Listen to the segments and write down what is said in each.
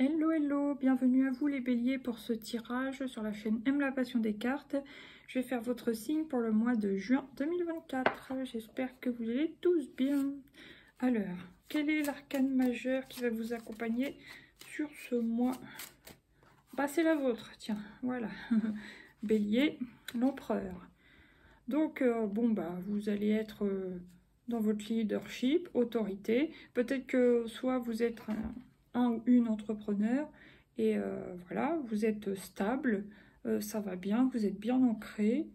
Hello hello, bienvenue à vous les béliers pour ce tirage sur la chaîne Aime la passion des cartes. Je vais faire votre signe pour le mois de juin 2024. J'espère que vous allez tous bien. Alors, quel est l'arcane majeur qui va vous accompagner sur ce mois? Bah c'est la vôtre, tiens, voilà. Bélier, l'empereur. Donc, vous allez être dans votre leadership, autorité. Peut-être que soit vous êtes un ou une entrepreneur et voilà, vous êtes stable, ça va bien, vous êtes bien ancré.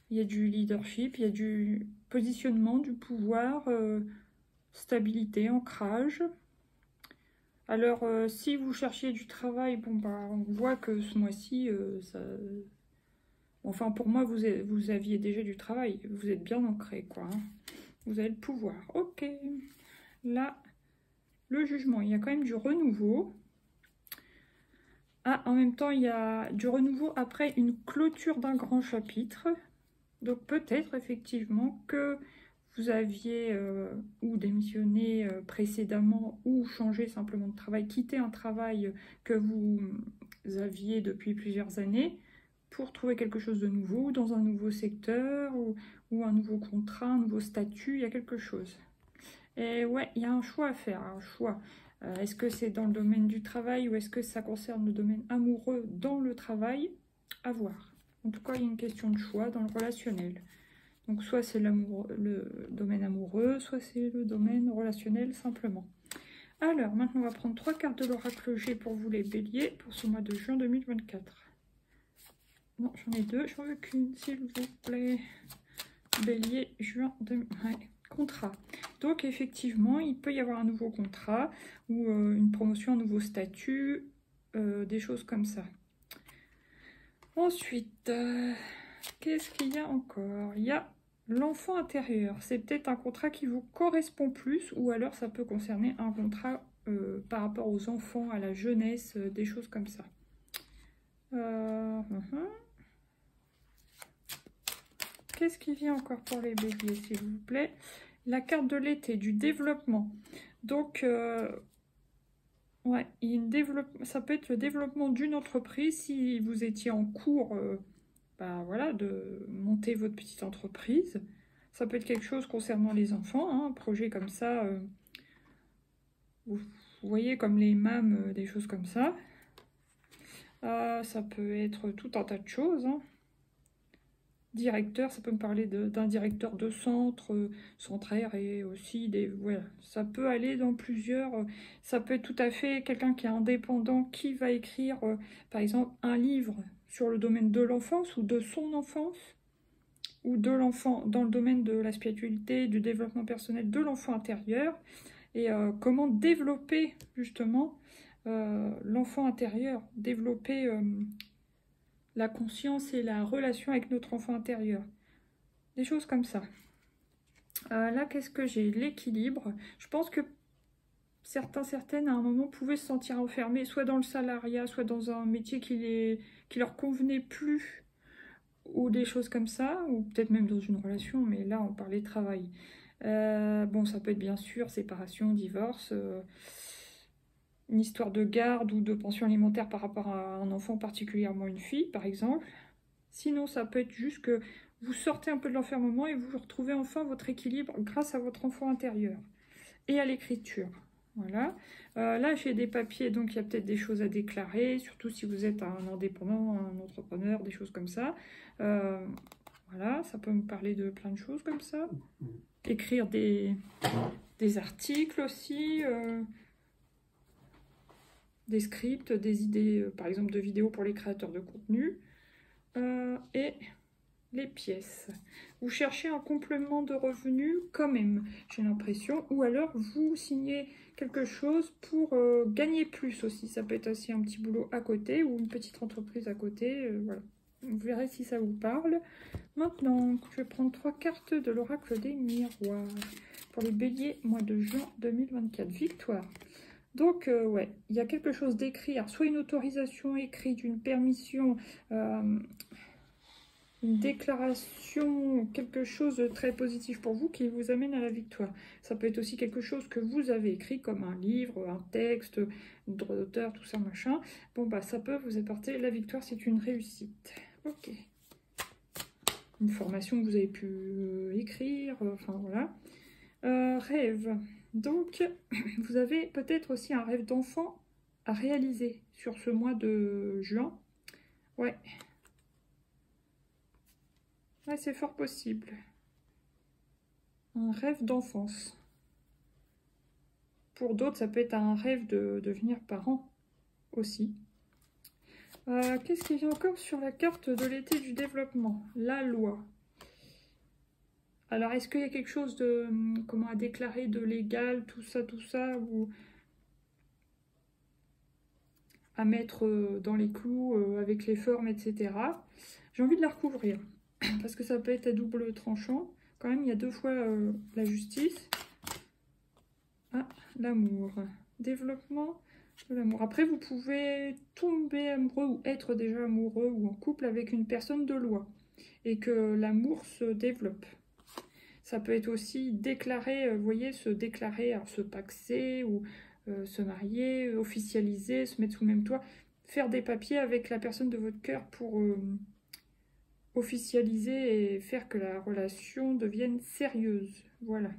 Il y a du leadership, il y a du positionnement, du pouvoir, stabilité, ancrage. Alors, si vous cherchiez du travail, on voit que ce mois-ci, enfin, pour moi, vous aviez déjà du travail. Vous êtes bien ancré, quoi. Hein. Vous avez le pouvoir. Ok. Là, le jugement. Il y a quand même du renouveau. Ah, en même temps, il y a du renouveau après une clôture d'un grand chapitre. Donc, peut-être, effectivement, que vous aviez ou démissionné précédemment ou changé simplement de travail, quitté un travail que vous aviez depuis plusieurs années pour trouver quelque chose de nouveau, dans un nouveau secteur, ou un nouveau contrat, un nouveau statut, il y a quelque chose. Et ouais, il y a un choix à faire, un choix. Est-ce que c'est dans le domaine du travail ou est-ce que ça concerne le domaine amoureux dans le travail? À voir. En tout cas, il y a une question de choix dans le relationnel. Donc soit c'est le domaine amoureux, soit c'est le domaine relationnel simplement. Alors, maintenant on va prendre 3 cartes de l'oracle G pour vous les béliers pour ce mois de juin 2024. Non, j'en ai 2, j'en veux qu'une, s'il vous plaît. Bélier, juin 2024. Ouais. Contrat. Donc effectivement, il peut y avoir un nouveau contrat ou une promotion, un nouveau statut, des choses comme ça. Ensuite, qu'est-ce qu'il y a encore? Il y a l'enfant intérieur. C'est peut-être un contrat qui vous correspond plus ou alors ça peut concerner un contrat par rapport aux enfants, à la jeunesse, des choses comme ça. Qu'est-ce qui vient encore pour les béliers, s'il vous plaît? La carte de l'été, du développement. Donc, ouais, ça peut être le développement d'une entreprise. Si vous étiez en cours voilà, de monter votre petite entreprise, ça peut être quelque chose concernant les enfants, hein, un projet comme ça. Vous voyez, comme les MAM, des choses comme ça. Ça peut être tout un tas de choses, hein. Directeur, ça peut me parler d'un directeur de centre, centraire et aussi des... Voilà, ça peut aller dans plusieurs... ça peut être tout à fait quelqu'un qui est indépendant, qui va écrire, par exemple, un livre sur le domaine de l'enfance ou de son enfance, ou de l'enfant dans le domaine de la spiritualité, du développement personnel de l'enfant intérieur, et comment développer justement l'enfant intérieur, développer... la conscience et la relation avec notre enfant intérieur. Des choses comme ça. Là, qu'est-ce que j'ai? L'équilibre. Je pense que certaines, à un moment, pouvaient se sentir enfermés, soit dans le salariat, soit dans un métier qui leur convenait plus, ou des choses comme ça, ou peut-être même dans une relation, mais là, on parlait de travail. Ça peut être bien sûr séparation, divorce... une histoire de garde ou de pension alimentaire par rapport à un enfant, particulièrement une fille, par exemple. Sinon, ça peut être juste que vous sortez un peu de l'enfermement et vous retrouvez enfin votre équilibre grâce à votre enfant intérieur et à l'écriture. Voilà. Là, j'ai des papiers, donc il y a peut-être des choses à déclarer, surtout si vous êtes un indépendant, un entrepreneur, des choses comme ça. Voilà, ça peut me parler de plein de choses comme ça. Écrire des articles aussi, des scripts, des idées, par exemple, de vidéos pour les créateurs de contenu. Et les pièces. Vous cherchez un complément de revenus quand même, j'ai l'impression. Ou alors, vous signez quelque chose pour gagner plus aussi. Ça peut être aussi un petit boulot à côté ou une petite entreprise à côté. Voilà. Vous verrez si ça vous parle. Maintenant, je vais prendre 3 cartes de l'oracle des miroirs. Pour les béliers, mois de juin 2024. Victoire. Donc, ouais, il y a quelque chose d'écrit, soit une autorisation écrite, une permission, une déclaration, quelque chose de très positif pour vous qui vous amène à la victoire. Ça peut être aussi quelque chose que vous avez écrit comme un livre, un texte, droit d'auteur, tout ça, machin. Bon, bah ça peut vous apporter la victoire, c'est une réussite. Ok. Une formation que vous avez pu écrire, enfin voilà. Rêve. Donc, vous avez peut-être aussi un rêve d'enfant à réaliser sur ce mois de juin. Ouais. Ouais, c'est fort possible. Un rêve d'enfance. Pour d'autres, ça peut être un rêve de devenir parent aussi. Qu'est-ce qu'il y a encore sur la carte de l'été du développement? La loi. Alors, est-ce qu'il y a quelque chose de, comment, à déclarer de légal, tout ça, ou à mettre dans les clous avec les formes, etc. J'ai envie de la recouvrir, parce que ça peut être à double tranchant. Quand même, il y a deux fois la justice. Ah, l'amour. Développement de l'amour. Après, vous pouvez tomber amoureux ou être déjà amoureux ou en couple avec une personne de loi. Et que l'amour se développe. Ça peut être aussi déclarer, vous voyez, se déclarer, alors se paxer ou se marier, officialiser, se mettre sous le même toit, faire des papiers avec la personne de votre cœur pour officialiser et faire que la relation devienne sérieuse. Voilà.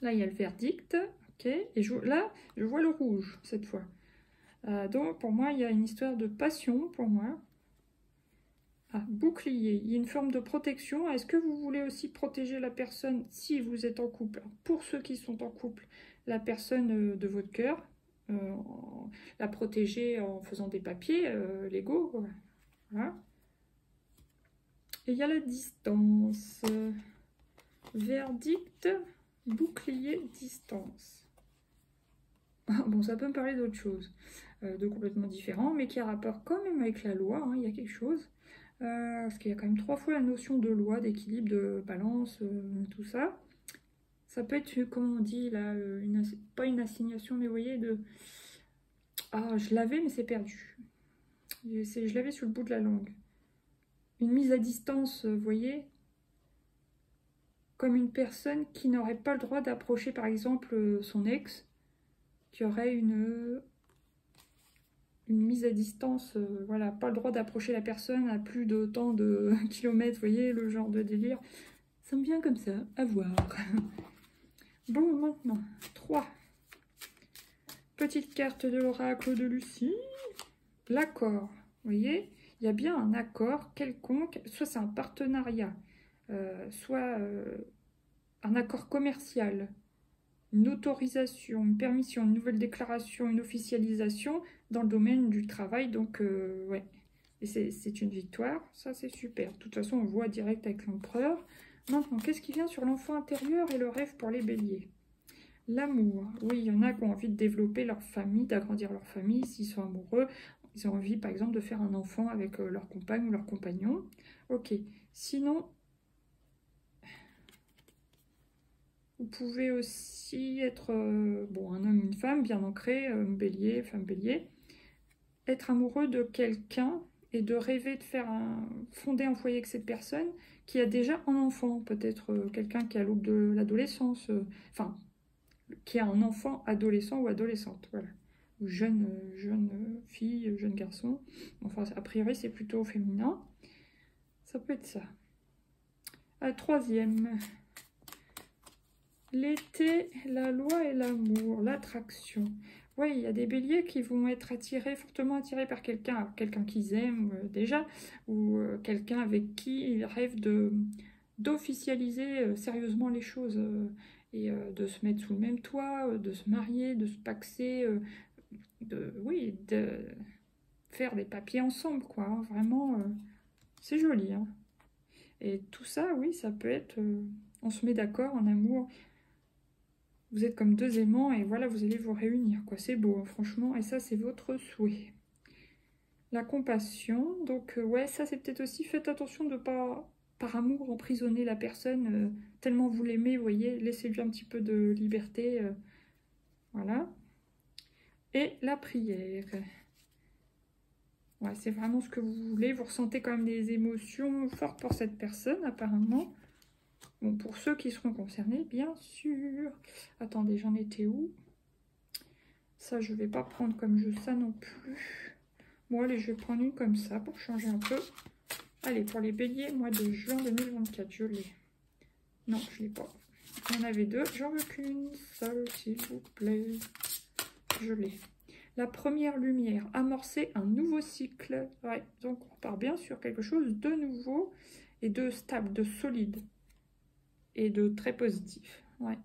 Là, il y a le verdict, ok, et là, je vois le rouge cette fois. Donc, pour moi, il y a une histoire de passion, pour moi. Ah, bouclier, il y a une forme de protection. Est-ce que vous voulez aussi protéger la personne si vous êtes en couple? Alors, pour ceux qui sont en couple, la personne de votre cœur, la protéger en faisant des papiers légaux. Voilà. Et il y a la distance. Verdict, bouclier, distance. Bon, ça peut me parler d'autre chose, de complètement différent, mais qui a rapport quand même avec la loi, hein, il y a quelque chose. Parce qu'il y a quand même 3 fois la notion de loi, d'équilibre, de balance, tout ça. Ça peut être, comme on dit là, pas une assignation, mais vous voyez, de... Ah, je l'avais, mais c'est perdu. Je l'avais sur le bout de la langue. Une mise à distance, vous voyez, comme une personne qui n'aurait pas le droit d'approcher, par exemple, son ex, qui aurait une mise à distance, voilà, pas le droit d'approcher la personne à plus de tant de kilomètres, vous voyez, le genre de délire. Ça me vient comme ça, à voir. Bon, maintenant, 3. Petite carte de l'oracle de Lucie. L'accord, vous voyez, il y a bien un accord quelconque, soit c'est un partenariat, soit un accord commercial, une autorisation, une permission, une nouvelle déclaration, une officialisation dans le domaine du travail. Donc, ouais, et c'est une victoire, ça c'est super. De toute façon, on voit direct avec l'empereur. Maintenant, qu'est-ce qui vient sur l'enfant intérieur et le rêve pour les béliers? L'amour. Oui, il y en a qui ont envie de développer leur famille, d'agrandir leur famille s'ils sont amoureux. Ils ont envie, par exemple, de faire un enfant avec leur compagne ou leur compagnon. Ok. Sinon, vous pouvez aussi être, bon, un homme, une femme, bien ancré, bélier, femme bélier. Être amoureux de quelqu'un et de rêver de fonder un foyer avec cette personne qui a déjà un enfant. Peut-être quelqu'un qui a l'aube de l'adolescence. Enfin, qui a un enfant adolescent ou adolescente. Voilà. Ou jeune fille, jeune garçon. Enfin, a priori, c'est plutôt féminin. Ça peut être ça. Troisième. L'été, la loi et l'amour, l'attraction. Oui, il y a des béliers qui vont être fortement attirés par quelqu'un. Quelqu'un qu'ils aiment déjà, ou quelqu'un avec qui ils rêvent d'officialiser sérieusement les choses. Et de se mettre sous le même toit, de se marier, de se paxer, de faire des papiers ensemble, quoi. Hein, vraiment, c'est joli. Hein. Et tout ça, oui, ça peut être... on se met d'accord en amour. Vous êtes comme 2 aimants et voilà, vous allez vous réunir, quoi. C'est beau, hein, franchement. Et ça, c'est votre souhait. La compassion. Donc, ouais, ça, c'est peut-être aussi... Faites attention de pas... par amour, emprisonner la personne tellement vous l'aimez, vous voyez, laissez-lui un petit peu de liberté, voilà. Et la prière. Ouais, c'est vraiment ce que vous voulez. Vous ressentez quand même des émotions fortes pour cette personne, apparemment. Bon, pour ceux qui seront concernés, bien sûr. Attendez, j'en étais où? Ça, je vais pas prendre comme jeu ça non plus. Bon, allez, je vais prendre une comme ça pour changer un peu. Allez, pour les béliers, mois de juin 2024, je l'ai. Non, je l'ai pas. Il y en avait deux. J'en veux qu'une seule, s'il vous plaît. Je l'ai. La première lumière, amorcer un nouveau cycle. Ouais, donc on part bien sur quelque chose de nouveau et de stable, de solide et de très positif. Ouais.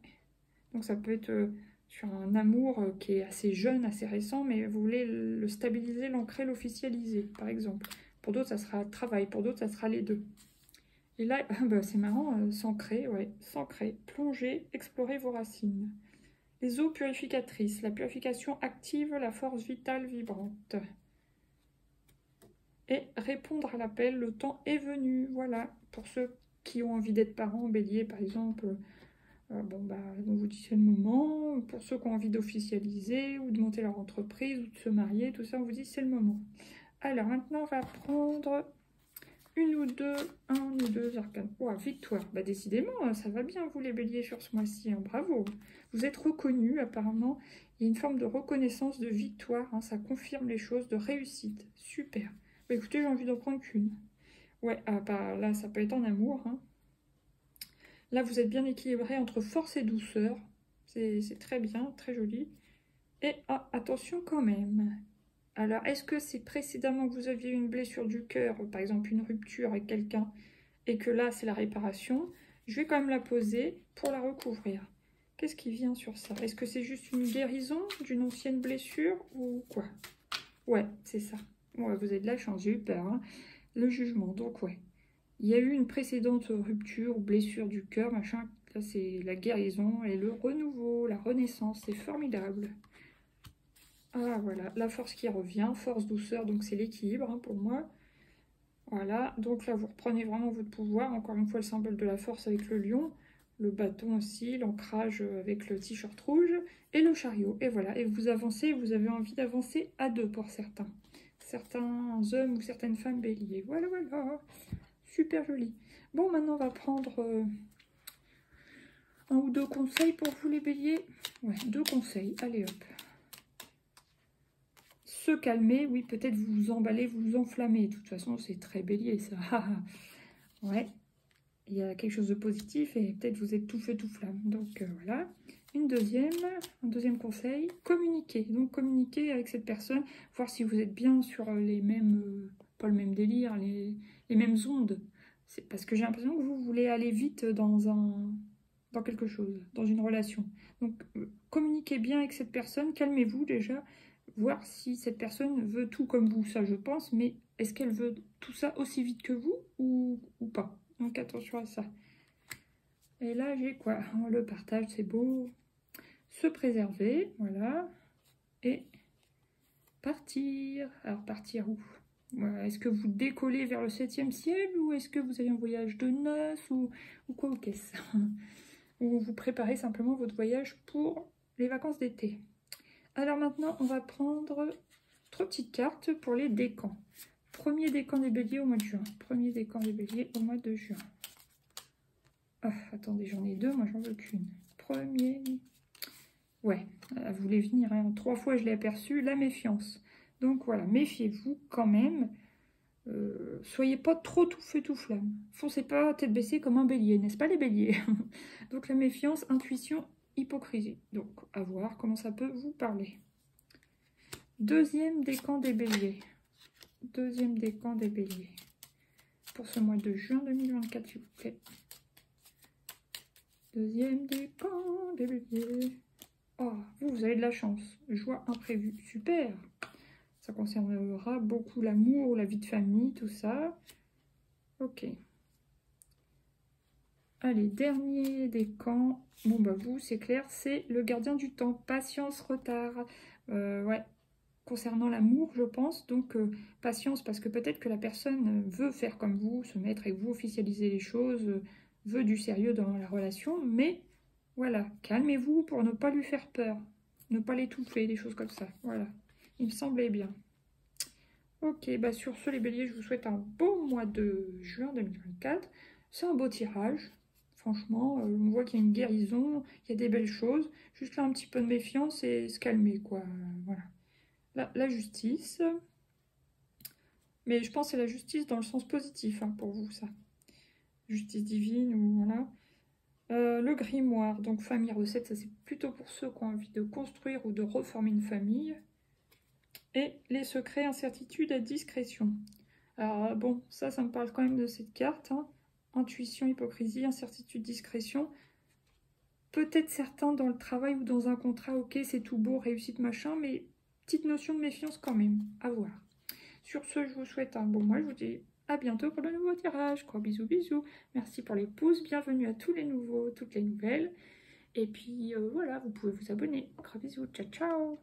Donc ça peut être sur un amour qui est assez jeune, assez récent, mais vous voulez le stabiliser, l'ancrer, l'officialiser, par exemple. Pour d'autres, ça sera travail, pour d'autres, ça sera les deux. Et là, bah, c'est marrant, s'ancrer, ouais, s'ancrer, plonger, explorer vos racines. Les eaux purificatrices, la purification active, la force vitale vibrante. Et répondre à l'appel, le temps est venu, voilà. Pour ceux qui ont envie d'être parents, bélier par exemple, bon bah, on vous dit c'est le moment. Pour ceux qui ont envie d'officialiser ou de monter leur entreprise ou de se marier, tout ça, on vous dit c'est le moment. Alors maintenant, on va prendre un ou deux arcanes. Oh, victoire. Bah décidément, ça va bien vous les béliers sur ce mois-ci, hein. Bravo. Vous êtes reconnus apparemment. Il y a une forme de reconnaissance, de victoire, hein. Ça confirme les choses, de réussite. Super. Bah écoutez, j'ai envie d'en prendre qu'une. Ouais, ah, bah, là, ça peut être en amour, hein. Là, vous êtes bien équilibré entre force et douceur. C'est très bien, très joli. Et ah, attention quand même. Alors, est-ce que c'est précédemment que vous aviez une blessure du cœur, par exemple une rupture avec quelqu'un, et que là, c'est la réparation? Je vais quand même la poser pour la recouvrir. Qu'est-ce qui vient sur ça? Est-ce que c'est juste une guérison d'une ancienne blessure ou quoi? Ouais, c'est ça. Ouais, vous avez de la chance, j'ai eu peur, hein. Le jugement, donc ouais. Il y a eu une précédente rupture ou blessure du cœur, machin. Là, c'est la guérison et le renouveau, la renaissance. C'est formidable. Ah, voilà. La force qui revient. Force, douceur, donc c'est l'équilibre, hein, pour moi. Voilà. Donc là, vous reprenez vraiment votre pouvoir. Encore une fois, le symbole de la force avec le lion. Le bâton aussi, l'ancrage avec le t-shirt rouge. Et le chariot. Et voilà. Et vous avancez, vous avez envie d'avancer à deux pour certains. Certains hommes ou certaines femmes béliers. Voilà, voilà. Super joli. Bon, maintenant, on va prendre un ou deux conseils pour vous, les béliers. Ouais, deux conseils. Allez, hop. Se calmer. Oui, peut-être vous vous emballez, vous vous enflammez. De toute façon, c'est très bélier, ça. Ouais, il y a quelque chose de positif et peut-être vous êtes tout feu, tout flamme. Donc, voilà. Un deuxième conseil, communiquer. Donc, communiquer avec cette personne, voir si vous êtes bien sur les mêmes, pas le même délire, les mêmes ondes. C'est parce que j'ai l'impression que vous voulez aller vite dans quelque chose, dans une relation. Donc, communiquez bien avec cette personne, calmez-vous déjà, voir si cette personne veut tout comme vous, ça je pense, mais est-ce qu'elle veut tout ça aussi vite que vous ou pas? Donc, attention à ça. Et là, j'ai quoi? Le partage, c'est beau. Se préserver, voilà. Et partir. Alors, partir où? Voilà. Est-ce que vous décollez vers le 7e ciel ou est-ce que vous avez un voyage de noces ou quoi ou qu'est-ce? Ou vous préparez simplement votre voyage pour les vacances d'été. Alors maintenant, on va prendre 3 petites cartes pour les décans. Premier décan des béliers au mois de juin. Premier décan des béliers au mois de juin. Ah, attendez, j'en ai deux, moi j'en veux qu'une. Premier. Ouais, elle voulait venir, hein. 3 fois je l'ai aperçue, la méfiance. Donc voilà, méfiez-vous quand même. Soyez pas trop tout feu tout flamme. Foncez pas tête baissée comme un bélier, n'est-ce pas les béliers? Donc la méfiance, intuition, hypocrisie. Donc à voir comment ça peut vous parler. Deuxième décan des béliers. Deuxième décan des béliers. Pour ce mois de juin 2024, s'il vous plaît. Deuxième décan des béliers. Oh, vous avez de la chance. Joie imprévue. Super. Ça concernera beaucoup l'amour, la vie de famille, tout ça. Ok. Allez, dernier décan. Bon, bah vous, c'est clair, c'est le gardien du temps. Patience, retard. Ouais, concernant l'amour, je pense. Donc, patience, parce que peut-être que la personne veut faire comme vous, se mettre avec vous, officialiser les choses, veut du sérieux dans la relation. Mais, voilà, calmez-vous pour ne pas lui faire peur. Ne pas l'étouffer, des choses comme ça. Voilà. Il me semblait bien. Ok, bah sur ce les béliers, je vous souhaite un beau mois de juin 2024. C'est un beau tirage. Franchement, on voit qu'il y a une guérison, il y a des belles choses. Juste là, un petit peu de méfiance et se calmer, quoi. Voilà. La justice. Mais je pense que c'est la justice dans le sens positif, hein, pour vous, ça. Justice divine, ou voilà. Le grimoire, donc famille recette, ça c'est plutôt pour ceux qui ont envie de construire ou de reformer une famille. Et les secrets, incertitude et discrétion. Alors bon, ça me parle quand même de cette carte. Hein. Intuition, hypocrisie, incertitude, discrétion. Peut-être certains dans le travail ou dans un contrat, ok, c'est tout beau, réussite, machin, mais petite notion de méfiance quand même, à voir. Sur ce, je vous souhaite un bon mois, je vous dis à bientôt pour le nouveau tirage. Gros bisous, bisous. Merci pour les pouces, bienvenue à tous les nouveaux, toutes les nouvelles. Et puis voilà, vous pouvez vous abonner. Gros bisous, ciao, ciao.